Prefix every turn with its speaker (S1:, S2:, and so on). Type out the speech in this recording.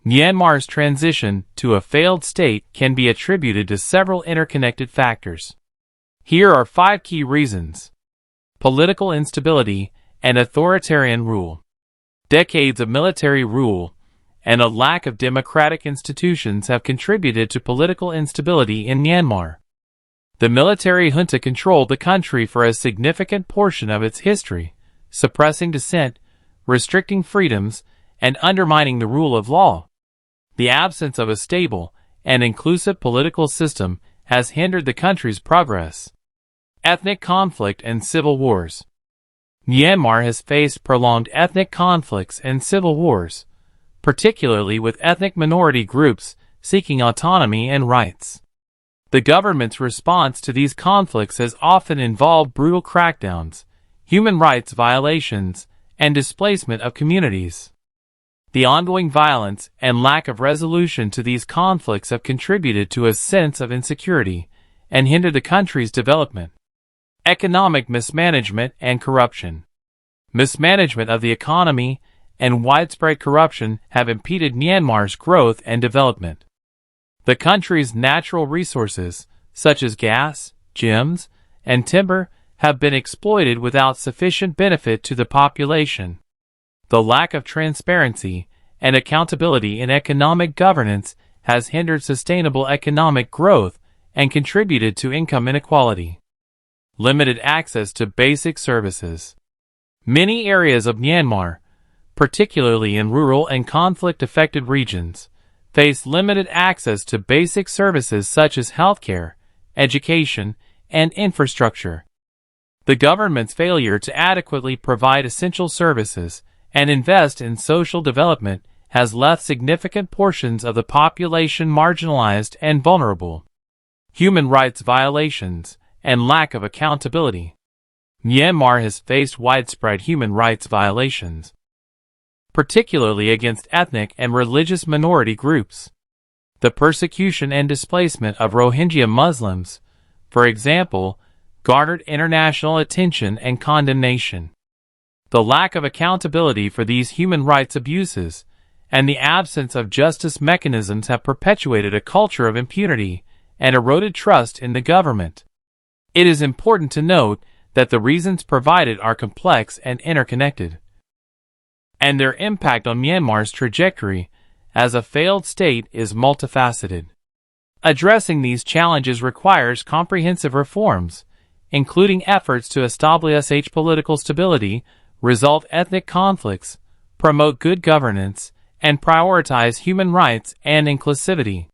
S1: Myanmar's transition to a failed state can be attributed to several interconnected factors. Here are 5 key reasons. Political instability and authoritarian rule. Decades of military rule and a lack of democratic institutions have contributed to political instability in Myanmar. The military junta controlled the country for a significant portion of its history, suppressing dissent, restricting freedoms, and undermining the rule of law. The absence of a stable and inclusive political system has hindered the country's progress. Ethnic conflict and civil wars. Myanmar has faced prolonged ethnic conflicts and civil wars, particularly with ethnic minority groups seeking autonomy and rights. The government's response to these conflicts has often involved brutal crackdowns, human rights violations, and displacement of communities. The ongoing violence and lack of resolution to these conflicts have contributed to a sense of insecurity and hindered the country's development. Economic mismanagement and corruption. Mismanagement of the economy and widespread corruption have impeded Myanmar's growth and development. The country's natural resources, such as gas, gems, and timber, have been exploited without sufficient benefit to the population. The lack of transparency and accountability in economic governance has hindered sustainable economic growth and contributed to income inequality. Limited access to basic services. Many areas of Myanmar, particularly in rural and conflict-affected regions, face limited access to basic services such as healthcare, education, and infrastructure. The government's failure to adequately provide essential services and invest in social development has left significant portions of the population marginalized and vulnerable. Human rights violations and lack of accountability. Myanmar has faced widespread human rights violations, particularly against ethnic and religious minority groups. The persecution and displacement of Rohingya Muslims, for example, garnered international attention and condemnation. The lack of accountability for these human rights abuses and the absence of justice mechanisms have perpetuated a culture of impunity and eroded trust in the government. It is important to note that the reasons provided are complex and interconnected, and their impact on Myanmar's trajectory as a failed state is multifaceted. Addressing these challenges requires comprehensive reforms, including efforts to establish political stability, resolve ethnic conflicts, promote good governance, and prioritize human rights and inclusivity.